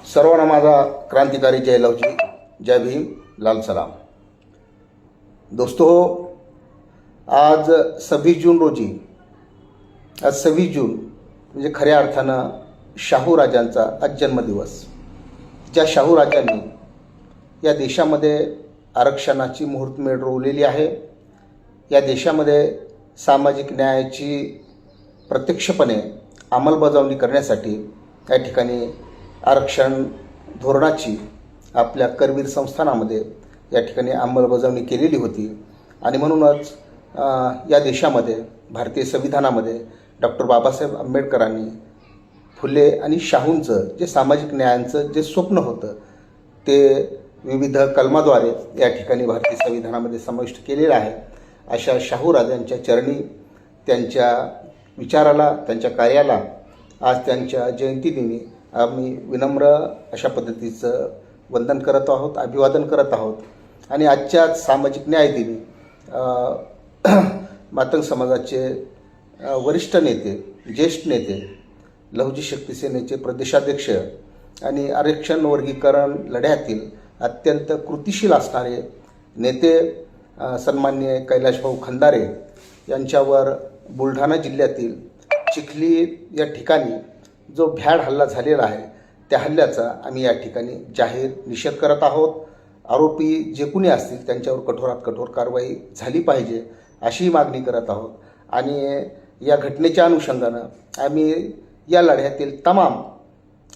सर्वांना माझा क्रांतिकारी जय लवजी, जय भीम, लाल सलाम। दोस्तों, आज 26 जून रोजी, आज 26 जून म्हणजे खऱ्या अर्थानं शाहू राजांचा आज जन्मदिवस। ज्या शाहू राजांनी या देशामध्ये आरक्षणाची मुहूर्तमेढ रोवलेली आहे, या देशामध्ये सामाजिक न्यायाची प्रत्यक्षपणे अंमलबजावणी करण्यासाठी या ठिकाणी आरक्षण धोरणाची आपल्या करवीर संस्थानामध्ये या ठिकाणी अंमलबजावणी केलेली होती। आणि म्हणूनच या देशामध्ये भारतीय संविधानामध्ये डॉक्टर बाबासाहेब आंबेडकरांनी फुले आणि शाहूंचं जे सामाजिक न्यायाचं जे स्वप्न होतं ते विविध कलमाद्वारे या ठिकाणी भारतीय संविधानामध्ये समाविष्ट केलेलं आहे। अशा शाहू राजांच्या चरणी, त्यांच्या विचाराला, त्यांच्या कार्याला आज त्यांच्या जयंतीदिनी आम्ही विनम्र अशा पद्धतीचं वंदन करत आहोत, अभिवादन करत आहोत। आणि आजच्या सामाजिक न्यायदिनी मातंग समाजाचे वरिष्ठ नेते, ज्येष्ठ नेते, लहुजी शक्ती सेनेचे प्रदेशाध्यक्ष आणि आरक्षण वर्गीकरण लढ्यातील अत्यंत कृतिशील असणारे नेते सन्माननीय कैलाशभाऊ खंदारे यांच्यावर बुलढाणा जिल्ह्यातील चिखली या ठिकाणी जो भ्याड हल्ला झालेला आहे त्या हल्ल्याचा आम्ही या ठिकाणी जाहीर निषेध करत आहोत। आरोपी जे कुणी असतील त्यांच्यावर कठोरात कठोर कारवाई झाली पाहिजे अशी मागणी करत आहोत। आणि या घटनेच्या अनुषंगानं आम्ही या लढ्यातील तमाम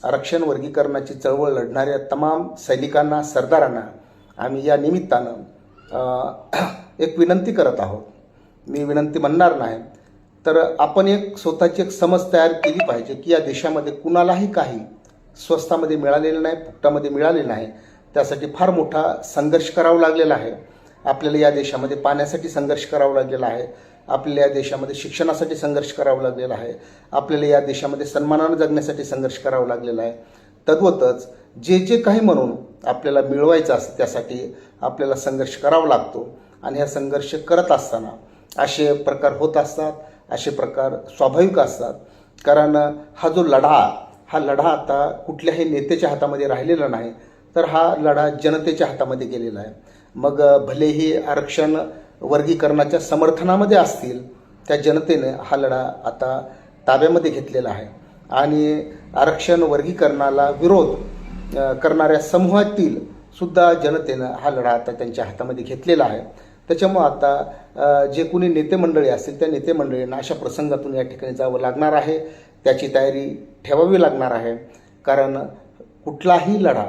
आरक्षण वर्गीकरणाची चळवळ लढणाऱ्या तमाम सैनिकांना, सरदारांना आम्ही या निमित्तानं एक विनंती करत आहोत। मी विनंती म्हणणार नाही, तर आपण एक स्वतःची एक समज तयार केली पाहिजे की या देशामध्ये कुणालाही काही स्वस्तामध्ये मिळालेलं नाही, फुकटामध्ये मिळालेलं नाही। त्यासाठी फार मोठा संघर्ष करावा लागलेला आहे। आपल्याला या देशामध्ये पाण्यासाठी संघर्ष करावा लागलेला आहे, आपल्याला या देशामध्ये शिक्षणासाठी संघर्ष करावा लागलेला आहे, आपल्याला या देशामध्ये सन्मानानं जगण्यासाठी संघर्ष करावा लागलेला आहे। तद्वतच जे जे काही म्हणून आपल्याला मिळवायचं असतं त्यासाठी आपल्याला संघर्ष करावा लागतो। आणि हा संघर्ष करत असताना असे प्रकार होत असतात, असे प्रकार स्वाभाविक असतात। कारण हा जो हा लढा आता कुठल्याही नेत्याच्या हातामध्ये राहिलेला नाही, तर हा लढा जनतेच्या हातामध्ये गेलेला आहे। मग भलेही आरक्षण वर्गीकरणाच्या समर्थनामध्ये असतील, त्या जनतेने हा लढा आता ताब्यामध्ये घेतलेला आहे। आणि आरक्षण वर्गीकरणाला विरोध करणाऱ्या समूहातील सुद्धा जनतेनं हा लढा आता त्यांच्या हातामध्ये घेतलेला आहे। त्याच्यामुळं आता जे कोणी नेते मंडळी असतील त्या नेते मंडळींना अशा प्रसंगातून या ठिकाणी जावं लागणार आहे, त्याची तयारी ठेवावी लागणार आहे। कारण कुठलाही लढा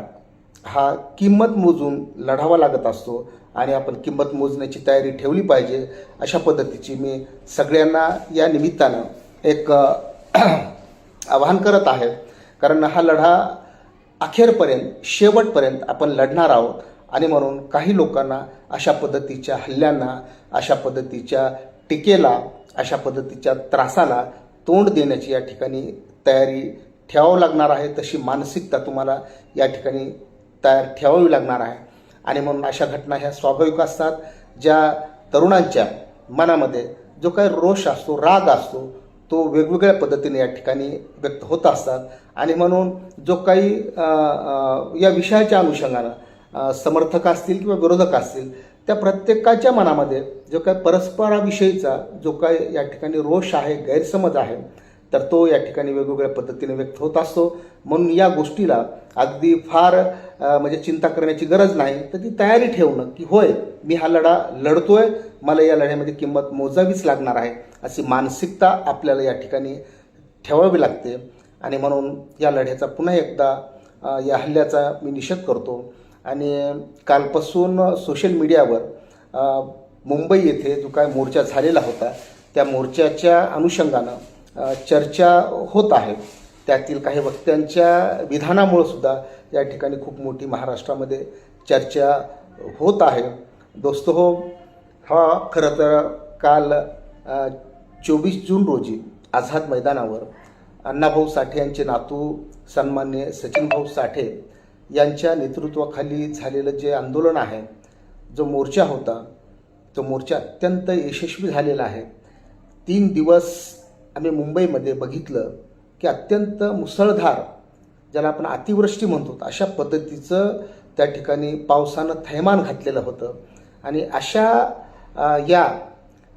हा किंमत मोजून लढावा लागत असतो आणि आपण किंमत मोजण्याची तयारी ठेवली पाहिजे अशा पद्धतीची मी सगळ्यांना या निमित्तानं एक आवाहन करत आहे। कारण हा लढा अखेरपर्यंत, शेवटपर्यंत आपण लढणार आहोत। आणि म्हणून काही लोकांना अशा पद्धतीच्या हल्ल्यांना, अशा पद्धतीच्या टीकेला, अशा पद्धतीच्या त्रासाला तोंड देण्याची या ठिकाणी तयारी ठेवावी लागणार आहे। तशी मानसिकता तुम्हाला या ठिकाणी तयार ठेवावी लागणार आहे। आणि म्हणून अशा घटना ह्या स्वाभाविक असतात। ज्या तरुणांच्या मनामध्ये जो काही रोष असतो, राग असतो, तो वेगवेगळ्या पद्धतीने या ठिकाणी व्यक्त होत असतात। आणि म्हणून जो काही या विषयाच्या अनुषंगानं समर्थक असतील किंवा विरोधक असतील, त्या प्रत्येकाच्या मनामध्ये जो काही परस्पराविषयीचा जो काही या ठिकाणी रोष आहे, गैरसमज आहे, तर तो या ठिकाणी वेगवेगळ्या पद्धतीने व्यक्त होत असतो। म्हणून या गोष्टीला अगदी फार म्हणजे चिंता करण्याची गरज नाही, तर ती तयारी ठेवणं की होय, मी हा लढा लढतोय, मला या लढ्यामध्ये किंमत मोजावीच लागणार आहे, अशी मानसिकता आपल्याला या ठिकाणी ठेवावी लागते। आणि म्हणून या लढ्याचा पुन्हा एकदा या हल्ल्याचा मी निषेध करतो। आणि कालपासून सोशल मीडियावर मुंबई येथे जो काय मोर्चा झालेला होता, त्या मोर्चाच्या अनुषंगानं चर्चा होत आहे। त्यातील काही वक्त्यांच्या विधानामुळे सुद्धा या ठिकाणी खूप मोठी महाराष्ट्रामध्ये चर्चा होत आहे। दोस्तो, हा खरं तर काल 24 जून रोजी आझाद मैदानावर अण्णाभाऊ साठे यांचे नातू सन्माननीय सचिनभाऊ साठे यांच्या नेतृत्वाखाली झालेलं जे आंदोलन आहे, जो मोर्चा होता, तो मोर्चा अत्यंत यशस्वी झालेला आहे। 3 दिवस आम्ही मुंबईमध्ये बघितलं की अत्यंत मुसळधार ज्याला आपण अतिवृष्टी म्हणतो अशा पद्धतीचं त्या ठिकाणी पावसानं थैमान घातलेलं होतं. आणि अशा या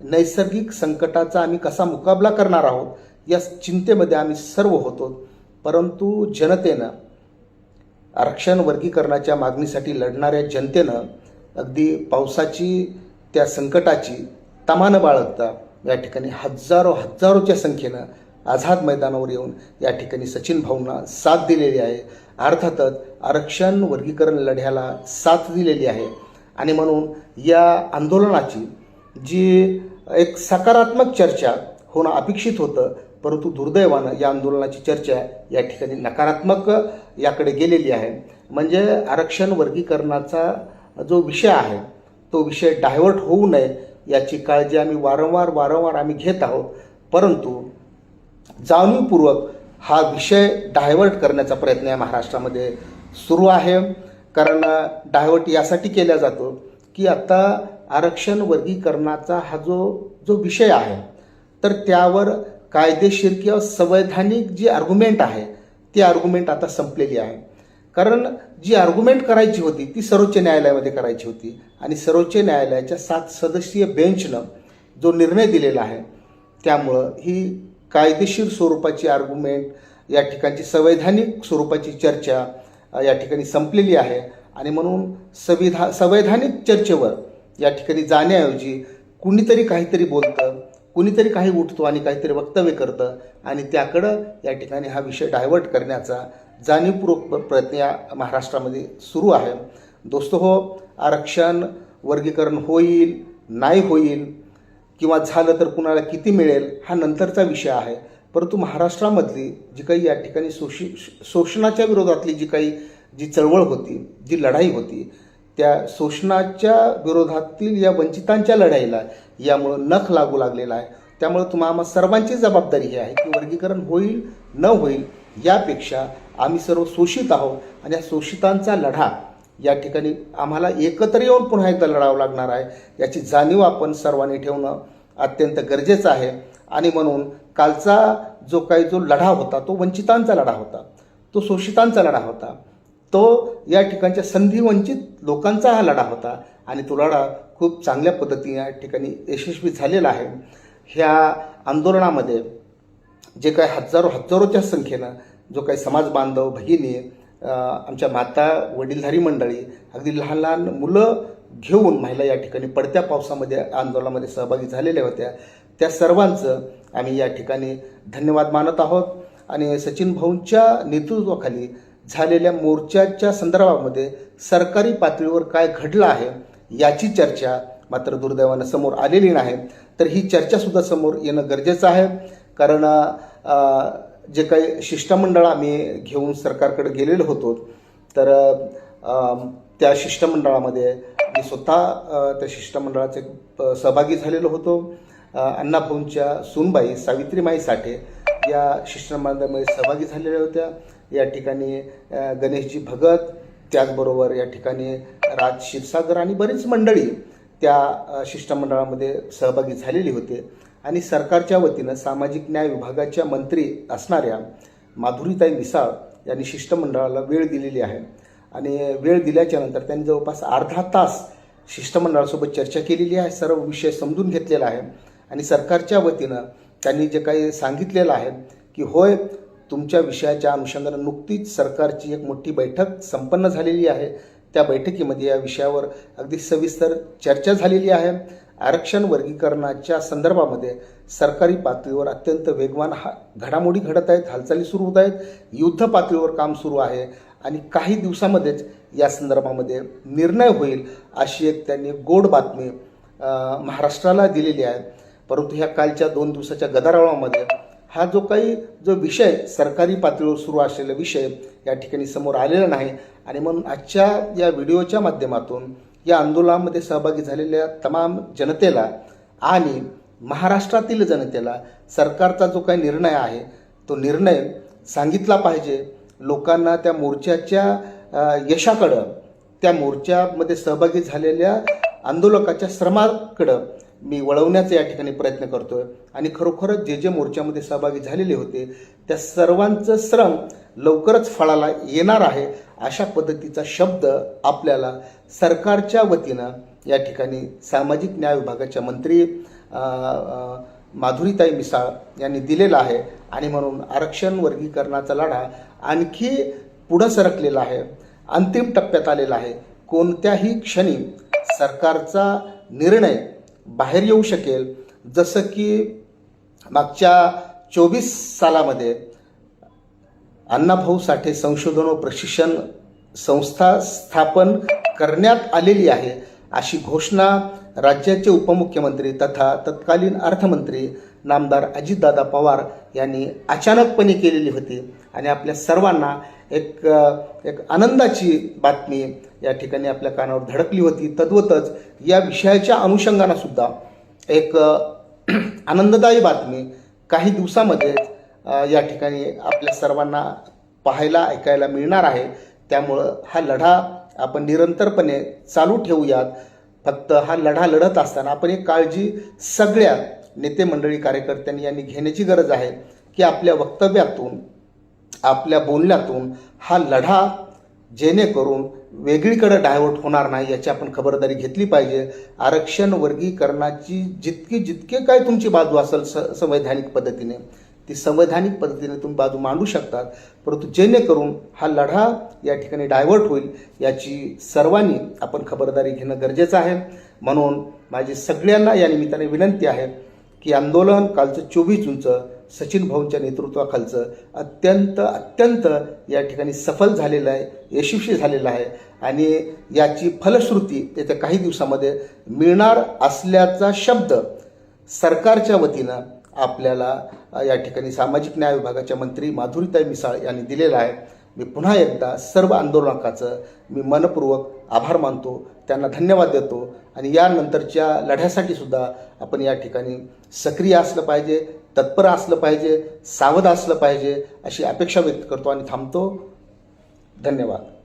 नैसर्गिक संकटाचा आम्ही कसा मुकाबला करणार आहोत या चिंतेमध्ये आम्ही सर्व होतो. परंतु जनतेनं आरक्षण वर्गीकरणाच्या मागणीसाठी लढणाऱ्या जनतेनं अगदी पावसाची त्या संकटाची तमानं बाळगता या ठिकाणी हजारोच्या संख्येनं आझाद मैदानावर येऊन या ठिकाणी सचिन भाऊंना साथ दिलेली आहे. अर्थातच आरक्षण वर्गीकरण लढ्याला साथ दिलेली आहे. आणि म्हणून या आंदोलनाची जी एक सकारात्मक चर्चा होणं अपेक्षित होतं, परंतु दुर्दैवानं या आंदोलनाची चर्चा या ठिकाणी नकारात्मक याकडे गेलेली आहे. म्हणजे आरक्षण वर्गीकरणाचा जो विषय आहे तो विषय डायव्हर्ट होऊ नये याची काळजी आम्ही वारंवार आम्ही घेत आहोत. परंतु जाणीवपूर्वक हा विषय डायव्हर्ट करण्याचा प्रयत्न या महाराष्ट्रामध्ये सुरू आहे. कारण डायव्हर्ट यासाठी केला जातो की आता आरक्षण वर्गीकरणाचा हा जो विषय आहे तर त्यावर कायदेशीर किंवा संवैधानिक जी आर्ग्युमेंट आहे ती आर्ग्युमेंट आता संपलेली आहे. कारण जी आर्ग्युमेंट करायची होती ती सर्वोच्च न्यायालयामध्ये करायची होती आणि सर्वोच्च न्यायालयाच्या 7 सदस्यीय बेंचनं जो निर्णय दिलेला आहे त्यामुळं ही कायदेशीर स्वरूपाची आर्ग्युमेंट या ठिकाणची संवैधानिक स्वरूपाची चर्चा या ठिकाणी संपलेली आहे. आणि म्हणून संवैधानिक चर्चेवर या ठिकाणी जाण्याऐवजी कुणीतरी काहीतरी बोलतं, कुणीतरी काही उठतो आणि काहीतरी वक्तव्य करतं आणि त्याकडं या ठिकाणी हा विषय डायव्हर्ट करण्याचा जाणीवपूर्वक प्रयत्न या महाराष्ट्रामध्ये सुरू आहे. दोस्तो हो, आरक्षण वर्गीकरण होईल नाही होईल किंवा झालं तर कुणाला किती मिळेल हा नंतरचा विषय आहे. परंतु महाराष्ट्रामधली जी काही या ठिकाणी शोषणाच्या विरोधातली जी चळवळ होती, जी लढाई होती, त्या शोषणाच्या विरोधातील या वंचितांच्या लढाईला यामुळं नख लागू लागलेला आहे. त्यामुळे तुम्हाला सर्वांची जबाबदारी ही आहे की वर्गीकरण होईल न होईल यापेक्षा आम्ही सर्व शोषित आहोत आणि या शोषितांचा लढा या ठिकाणी आम्हाला एकत्र येऊन पुन्हा एकदा लढावं लागणार आहे याची जाणीव आपण सर्वांनी ठेवणं अत्यंत गरजेचं आहे. आणि म्हणून कालचा जो लढा होता तो वंचितांचा लढा होता, तो शोषितांचा लढा होता, तो या ठिकाणच्या संधिवंचित लोकांचा हा लढा होता आणि तो लढा खूप चांगल्या पद्धतीने या ठिकाणी यशस्वी झालेला आहे. ह्या आंदोलनामध्ये जे काही हजारोच्या संख्येनं जो काही समाज बांधव भगिनी, आमच्या माता, वडीलधारी मंडळी, अगदी लहान मुलं घेऊन महिला या ठिकाणी पडत्या पावसामध्ये आंदोलनामध्ये सहभागी झालेल्या होत्या, त्या सर्वांचं आम्ही या ठिकाणी धन्यवाद मानत आहोत. आणि सचिन भाऊंच्या नेतृत्वाखाली झालेल्या मोर्चाच्या संदर्भामध्ये सरकारी पातळीवर काय घडलं आहे याची चर्चा मात्र दुर्दैवानं समोर आलेली नाही. तर ही चर्चासुद्धा समोर येणं गरजेचं आहे. कारण जे काही शिष्टमंडळ आम्ही घेऊन सरकारकडे गेलेलो होतो तर त्या शिष्टमंडळामध्ये मी स्वतः त्या शिष्टमंडळाचे सहभागी झालेलो होतो. अण्णाभाऊंच्या सूनबाई सावित्रीमाई साठे या शिष्टमंडळामध्ये सहभागी झालेल्या होत्या. या ठिकाणी गणेशजी भगत, त्याचबरोबर या ठिकाणी राज क्षीरसागर आणि बरीच मंडळी त्या शिष्टमंडळामध्ये सहभागी झालेली होते. आणि सरकारच्या वतीनं सामाजिक न्याय विभागाच्या मंत्री असणाऱ्या माधुरीताई मिसाळ यांनी शिष्टमंडळाला वेळ दिलेली आहे. आणि वेळ दिल्याच्या नंतर त्यांनी जवळपास अर्धा तास शिष्टमंडळासोबत चर्चा केलेली आहे, सर्व विषय समजून घेतलेला आहे. आणि सरकारच्या वतीनं त्यांनी जे काही सांगितलेलं आहे की होय, तुमच्या विषयाच्या अनुषंगानं नुकतीच सरकारची एक मोठी बैठक संपन्न झालेली आहे. त्या बैठकीमध्ये या विषयावर अगदी सविस्तर चर्चा झालेली आहे. आरक्षण वर्गीकरणाच्या संदर्भामध्ये सरकारी पातळीवर अत्यंत वेगवान घडामोडी घडत आहेत, हालचाली सुरू होत आहेत, युद्ध पातळीवर काम सुरू आहे आणि काही दिवसामध्येच या संदर्भामध्ये निर्णय होईल अशी एक त्यांनी गोड बातमी महाराष्ट्राला दिलेली आहे. परंतु ह्या कालच्या 2 दिवसाच्या गदारोळामध्ये हा जो विषय सरकारी पातळीवर सुरू असलेला विषय या ठिकाणी समोर आलेला नाही. आणि म्हणून आजच्या या व्हिडिओच्या माध्यमातून या आंदोलनामध्ये सहभागी झालेल्या तमाम जनतेला आणि महाराष्ट्रातील जनतेला सरकारचा जो काही निर्णय आहे तो निर्णय सांगितला पाहिजे. लोकांना त्या मोर्चाच्या यशाकडं, त्या मोर्चामध्ये सहभागी झालेल्या आंदोलकाच्या श्रमाकडं मी वळवण्याचा या ठिकाणी प्रयत्न करतोय. आणि खरोखरच जे मोर्चामध्ये सहभागी झालेले होते त्या सर्वांचं श्रम लवकरच फळाला येणार आहे, अशा पद्धतीचा शब्द आपल्याला सरकारच्या वतीनं या ठिकाणी सामाजिक न्याय विभागाच्या मंत्री माधुरीताई मिसाळ यांनी दिलेला आहे. आणि म्हणून आरक्षण वर्गीकरणाचा लढा आणखी पुढं सरकलेला आहे, अंतिम टप्प्यात आलेला आहे. कोणत्याही क्षणी सरकारचा निर्णय बाहेर येऊ शकेल. जसं की मागच्या 24 सालामध्ये अण्णाभाऊ साठे संशोधन व प्रशिक्षण संस्था स्थापन करण्यात आलेली आहे, अशी घोषणा राज्याचे उपमुख्यमंत्री तथा तत्कालीन अर्थमंत्री नामदार अजितदादा पवार यांनी अचानकपणे केलेली होती. आणि आपल्या सर्वांना एक आनंदाची बातमी या ठिकाणी आपल्या कानावर धडकली होती. तद्वतच या विषयाच्या अनुषंगानं सुद्धा एक आनंददायी बातमी काही दिवसामध्ये या ठिकाणी आपल्या सर्वांना पाहायला ऐकायला मिळणार आहे. त्यामुळं हा लढा आपण निरंतरपणे चालू ठेवूयात. फक्त हा लढा लढत असताना आपण एक काळजी सगळ्या नेते मंडळी कार्यकर्त्यांनी यांनी घेण्याची गरज आहे की आपल्या वक्तव्यातून आपल्या बोलण्यातून हा लढा जेणेकरून वेगळीकडे डायव्हर्ट होणार नाही याची आपण खबरदारी घेतली पाहिजे. आरक्षण वर्गीकरणाची जितके काय तुमची बाजू असेल संवैधानिक पद्धतीने ती संवैधानिक पद्धतीने तुम्ही बाजू मांडू शकतात, परंतु जेणेकरून हा लढा या ठिकाणी डायव्हर्ट होईल याची सर्वांनी आपण खबरदारी घेणं गरजेचं आहे. म्हणून माझी सगळ्यांना या निमित्ताने विनंती आहे की आंदोलन कालचं 24 जूनचं सचिन भाऊंच्या नेतृत्वाखालचं अत्यंत या ठिकाणी सफल झालेलं आहे, यशस्वी झालेलं आहे. आणि याची फलश्रुती येत्या काही दिवसामध्ये मिळणार असल्याचा शब्द सरकारच्या वतीनं आपल्याला या ठिकाणी सामाजिक न्याय विभागाच्या मंत्री माधुरीताई मिसाळ यांनी दिलेला आहे. मी पुन्हा एकदा सर्व आंदोलकाचं मी मनपूर्वक आभार मानतो, त्यांना धन्यवाद देतो. आणि यानंतरच्या लढ्यासाठी सुद्धा आपण या ठिकाणी सक्रिय असलं पाहिजे, तत्पर असलं पाहिजे, सावध असलं पाहिजे अशी अपेक्षा व्यक्त करतो आणि थांबतो. धन्यवाद.